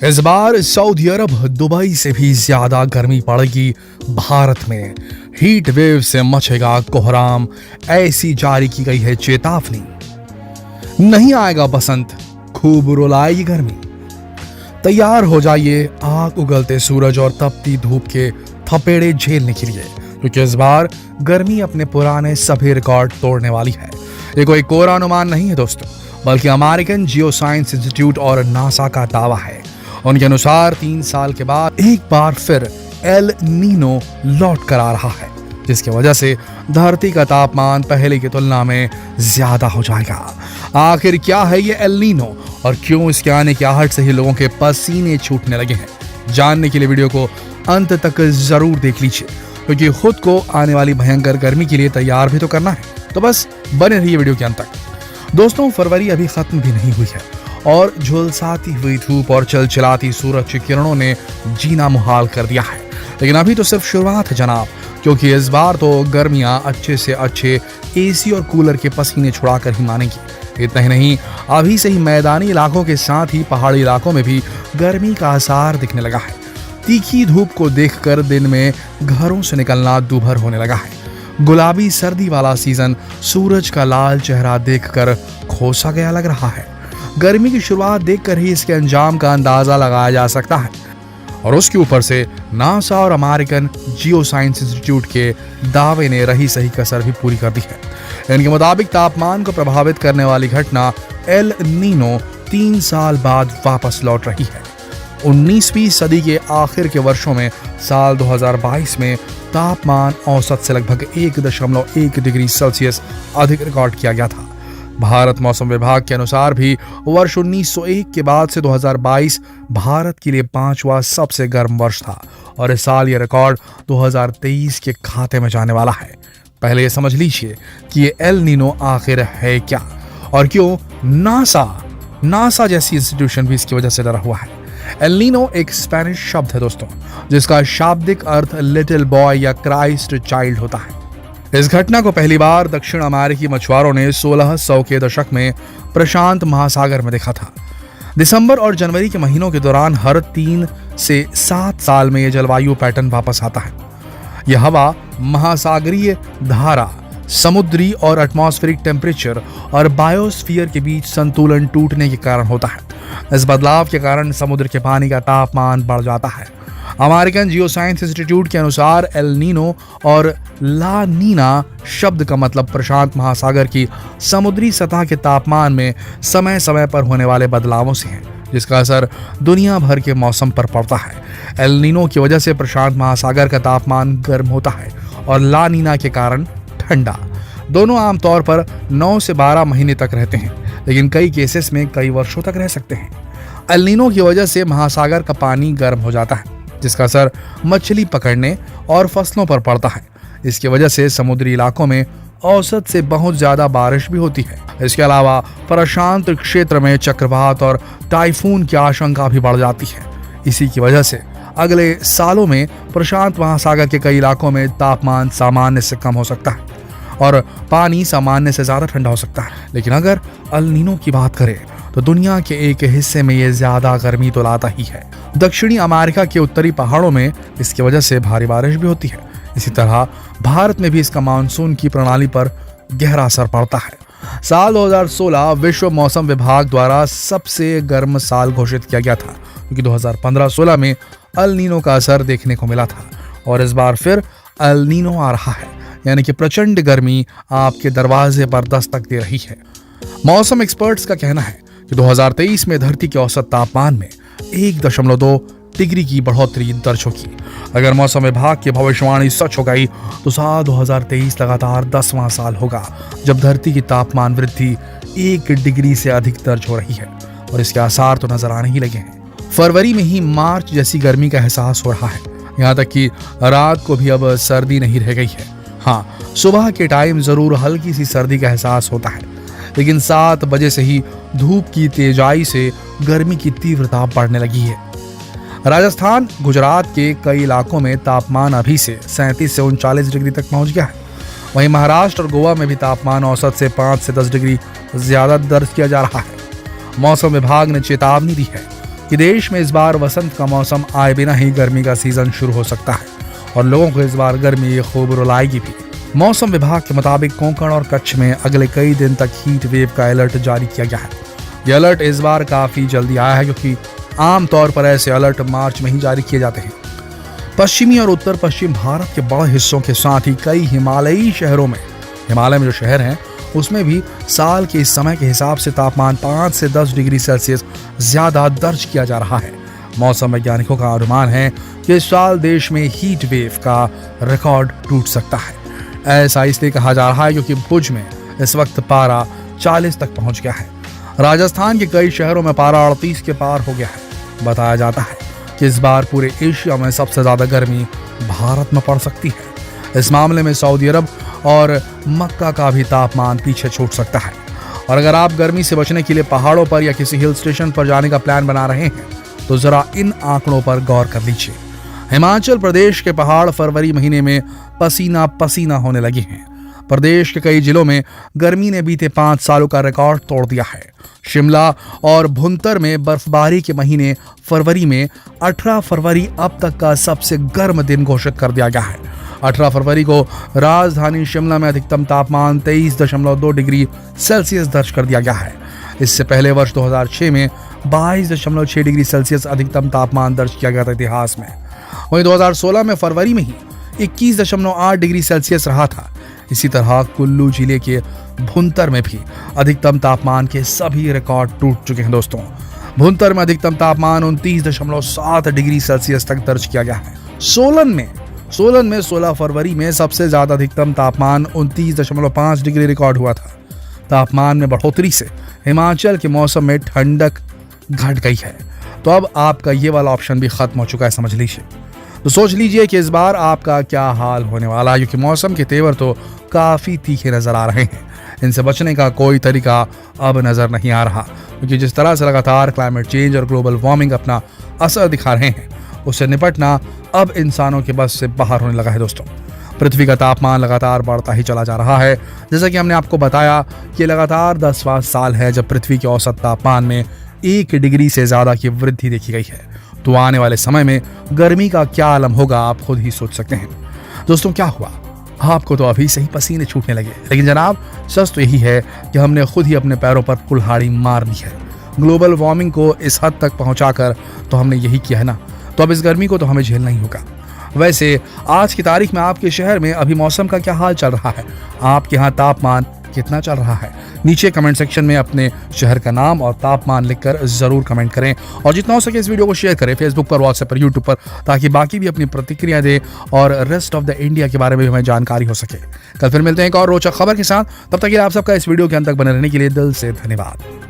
इस बार सऊदी अरब दुबई से भी ज्यादा गर्मी पड़ेगी भारत में। हीट वेव से मचेगा कोहराम, ऐसी जारी की गई है चेतावनी। नहीं आएगा बसंत, खूब रुलाएगी गर्मी। तैयार हो जाइए आग उगलते सूरज और तपती धूप के थपेड़े झेलने के लिए, क्योंकि इस बार गर्मी अपने पुराने सभी रिकॉर्ड तोड़ने वाली है। ये कोई कोरा अनुमान नहीं है दोस्तों, बल्कि अमेरिकन जियो साइंस इंस्टीट्यूट और नासा का दावा है। उनके अनुसार 3 साल के बाद एक बार फिर एल नीनो लौट कर आ रहा है, जिसकी वजह से धरती का तापमान पहले की तुलना में ज्यादा हो जाएगा। आखिर क्या है ये एल नीनो और क्यों इसके आने की आहट से ही लोगों के पसीने छूटने लगे हैं? जानने के लिए वीडियो को अंत तक जरूर देख लीजिए, क्योंकि खुद को आने वाली भयंकर गर्मी के लिए तैयार भी तो करना है। तो बस बने रहिए वीडियो के अंत तक। दोस्तों, फरवरी अभी खत्म भी नहीं हुई है और झुलसाती हुई धूप और चलचलाती सूरज की किरणों ने जीना मुहाल कर दिया है। लेकिन अभी तो सिर्फ शुरुआत है जनाब, क्योंकि इस बार तो गर्मियां अच्छे से अच्छे एसी और कूलर के पसीने छुड़ाकर ही मानेंगी। इतना ही नहीं, अभी से ही मैदानी इलाकों के साथ ही पहाड़ी इलाकों में भी गर्मी का असर दिखने लगा है। तीखी धूप को देखकर दिन में घरों से निकलना दूभर होने लगा है। गुलाबी सर्दी वाला सीजन सूरज का लाल चेहरा देखकर खोसा गया लग रहा है। गर्मी की शुरुआत देखकर ही इसके अंजाम का अंदाजा लगाया जा सकता है। और उसके ऊपर से नासा और अमेरिकन जियो साइंस इंस्टीट्यूट के दावे ने रही सही कसर भी पूरी कर दी है। इनके मुताबिक तापमान को प्रभावित करने वाली घटना एल नीनो 3 साल बाद वापस लौट रही है। 19वीं सदी के आखिर के वर्षों में साल 2022 में तापमान औसत से लगभग 1.1 डिग्री सेल्सियस अधिक रिकॉर्ड किया गया था। भारत मौसम विभाग के अनुसार भी वर्ष 1901 के बाद से 2022 भारत के लिए 5वां सबसे गर्म वर्ष था और इस साल यह रिकॉर्ड 2023 के खाते में जाने वाला है। पहले ये समझ लीजिए कि ये एल नीनो आखिर है क्या और क्यों नासा जैसी इंस्टीट्यूशन भी इसकी वजह से डरा हुआ है। एल नीनो एक स्पेनिश शब्द है दोस्तों, जिसका शाब्दिक अर्थ लिटिल बॉय या क्राइस्ट चाइल्ड होता है। इस घटना को पहली बार दक्षिण अमेरिकी मछुआरों ने 1600 के दशक में प्रशांत महासागर में देखा था। दिसंबर और जनवरी के महीनों के दौरान हर 3 से 7 साल में यह जलवायु पैटर्न वापस आता है। यह हवा, महासागरीय धारा, समुद्री और एटमॉस्फेरिक टेम्परेचर और बायोस्फीयर के बीच संतुलन टूटने के कारण होता है। इस बदलाव के कारण समुद्र के पानी का तापमान बढ़ जाता है। अमेरिकन जियो साइंस इंस्टीट्यूट के अनुसार एल नीनो और ला नीना शब्द का मतलब प्रशांत महासागर की समुद्री सतह के तापमान में समय समय पर होने वाले बदलावों से है, जिसका असर दुनिया भर के मौसम पर पड़ता है। एल नीनो की वजह से प्रशांत महासागर का तापमान गर्म होता है और ला नीना के कारण ठंडा। दोनों आमतौर पर 9 से 12 महीने तक रहते हैं, लेकिन कई केसेस में कई वर्षों तक रह सकते हैं। एल नीनो की वजह से महासागर का पानी गर्म हो जाता है, जिसका असर मछली पकड़ने और फसलों पर पड़ता है। इसकी वजह से समुद्री इलाकों में औसत से बहुत ज्यादा बारिश भी होती है। इसके अलावा प्रशांत क्षेत्र में चक्रवात और टाइफून की आशंका भी बढ़ जाती है। इसी की वजह से अगले सालों में प्रशांत महासागर के कई इलाकों में तापमान सामान्य से कम हो सकता है और पानी सामान्य से ज्यादा ठंडा हो सकता है। लेकिन अगर एल नीनो की बात करें तो दुनिया के एक हिस्से में ये ज्यादा गर्मी तो लाता ही है। दक्षिणी अमेरिका के उत्तरी पहाड़ों में इसकी वजह से भारी बारिश भी होती है। इसी तरह भारत में भी इसका मानसून की प्रणाली पर गहरा असर पड़ता है। साल 2016 विश्व मौसम विभाग द्वारा सबसे गर्म साल घोषित किया गया था, क्योंकि 2015-16 में एल नीनो का असर देखने को मिला था और इस बार फिर एल नीनो आ रहा है, यानी कि प्रचंड गर्मी आपके दरवाजे पर दस्तक दे रही है। मौसम एक्सपर्ट्स का कहना है कि 2023 में धरती के औसत तापमान में 1.2 डिग्री की बढ़ोतरी दर्ज होगी। अगर मौसम विभाग की भविष्यवाणी सच हो गई तो साल 2023 लगातार 10वां साल होगा जब धरती की तापमान वृद्धि 1 डिग्री से अधिक दर्ज हो रही है और इसके आसार तो नजर आने ही लगे हैं। फरवरी में ही मार्च जैसी गर्मी का एहसास हो रहा है। यहाँ तक कि रात को भी अब सर्दी नहीं रह गई है। हाँ, सुबह के टाइम जरूर हल्की सी सर्दी का एहसास होता है, लेकिन 7 बजे से ही धूप की तेजाई से गर्मी की तीव्रता बढ़ने लगी है। राजस्थान, गुजरात के कई इलाकों में तापमान अभी से 37 से 39 डिग्री तक पहुंच गया है। वहीं महाराष्ट्र और गोवा में भी तापमान औसत से 5 से 10 डिग्री ज्यादा दर्ज किया जा रहा है। मौसम विभाग ने चेतावनी दी है कि देश में इस बार वसंत का मौसम आए बिना ही गर्मी का सीजन शुरू हो सकता है और लोगों को इस बार गर्मी खूब रुलाएगी भी। मौसम विभाग के मुताबिक कोंकण और कच्छ में अगले कई दिन तक हीट वेव का अलर्ट जारी किया गया है। यह अलर्ट इस बार काफी जल्दी आया है क्योंकि आमतौर पर ऐसे अलर्ट मार्च में ही जारी किए जाते हैं। पश्चिमी और उत्तर पश्चिम भारत के बड़े हिस्सों के साथ ही कई हिमालयी शहरों में, हिमालय में जो शहर हैं उसमें भी साल के इस समय के हिसाब से तापमान 5 से 10 डिग्री सेल्सियस ज्यादा दर्ज किया जा रहा है। मौसम वैज्ञानिकों का अनुमान है कि इस साल देश में हीट वेव का रिकॉर्ड टूट सकता है। ऐसा इसलिए कहा जा रहा है क्योंकि भुज में इस वक्त पारा 40 तक पहुंच गया है। राजस्थान के कई शहरों में पारा 38 के पार हो गया है। बताया जाता है कि इस बार पूरे एशिया में सबसे ज्यादा गर्मी भारत में पड़ सकती है। इस मामले में सऊदी अरब और मक्का का भी तापमान पीछे छूट सकता है। और अगर आप गर्मी से बचने के लिए पहाड़ों पर या किसी हिल स्टेशन पर जाने का प्लान बना रहे हैं तो जरा इन आंकड़ों पर गौर कर लीजिए। हिमाचल प्रदेश के पहाड़ फरवरी महीने में पसीना पसीना होने लगे हैं। प्रदेश के कई जिलों में गर्मी ने बीते 5 सालों का रिकॉर्ड तोड़ दिया है। शिमला और भुंतर में बर्फबारी के महीने फरवरी में 18 फरवरी अब तक का सबसे गर्म दिन घोषित कर दिया गया है। 18 फरवरी को राजधानी शिमला में अधिकतम तापमान 23.2 डिग्री सेल्सियस दर्ज कर दिया गया है। इससे पहले वर्ष 2006 में 22.6 डिग्री सेल्सियस अधिकतम तापमान दर्ज किया गया था इतिहास में। वहीं 2016 में फरवरी में ही 21.8 डिग्री सेल्सियस रहा था। इसी तरह कुल्लू जिले के भुंतर में भी अधिकतम तापमान के सभी रिकॉर्ड टूट चुके हैं दोस्तों। भुंतर में अधिकतम तापमान 29.7 डिग्री सेल्सियस तक दर्ज किया गया है। सोलन में 16 फरवरी में सबसे ज्यादा अधिकतम तापमान 29.5 डिग्री रिकॉर्ड हुआ था। तापमान में बढ़ोतरी से हिमाचल के मौसम में ठंडक घट गई है। तो अब आपका ये वाला ऑप्शन भी खत्म हो चुका है, समझ लीजिए। तो सोच लीजिए कि इस बार आपका क्या हाल होने वाला है, क्योंकि मौसम के तेवर तो काफी तीखे नजर आ रहे हैं। इनसे बचने का कोई तरीका अब नजर नहीं आ रहा, क्योंकि जिस तरह से लगातार क्लाइमेट चेंज और ग्लोबल वार्मिंग अपना असर दिखा रहे हैं, उससे निपटना अब इंसानों के बस से बाहर होने लगा है दोस्तों। पृथ्वी का तापमान लगातार बढ़ता ही चला जा रहा है। जैसा कि हमने आपको बताया कि लगातार 10वां साल है जब पृथ्वी के औसत तापमान में 1 डिग्री से ज्यादा की वृद्धि देखी गई है। तो आने वाले समय में गर्मी का क्या आलम होगा आप खुद ही सोच सकते हैं। दोस्तों, क्या हुआ? आपको तो अभी से ही पसीने छूटने लगे, लेकिन जनाब सच तो यही है कि हमने खुद ही अपने पैरों पर कुल्हाड़ी मार ली है। ग्लोबल वार्मिंग को इस हद तक पहुंचाकर तो हमने यही किया है ना, तो अब इस गर्मी को तो हमें झेलना ही होगा। वैसे आज की तारीख में आपके शहर में अभी मौसम का क्या हाल चल रहा है? आपके यहाँ तापमान कितना चल रहा है? नीचे कमेंट सेक्शन में अपने शहर का नाम और तापमान लिखकर जरूर कमेंट करें, और जितना हो सके इस वीडियो को शेयर करें फेसबुक पर, व्हाट्सएप पर, यूट्यूब पर, ताकि बाकी भी अपनी प्रतिक्रिया दें और रेस्ट ऑफ द इंडिया के बारे में भी हमें जानकारी हो सके। कल फिर मिलते हैं एक और रोचक खबर के साथ। तब तक के लिए आप सबका इस वीडियो के अंत तक बने रहने के लिए दिल से धन्यवाद।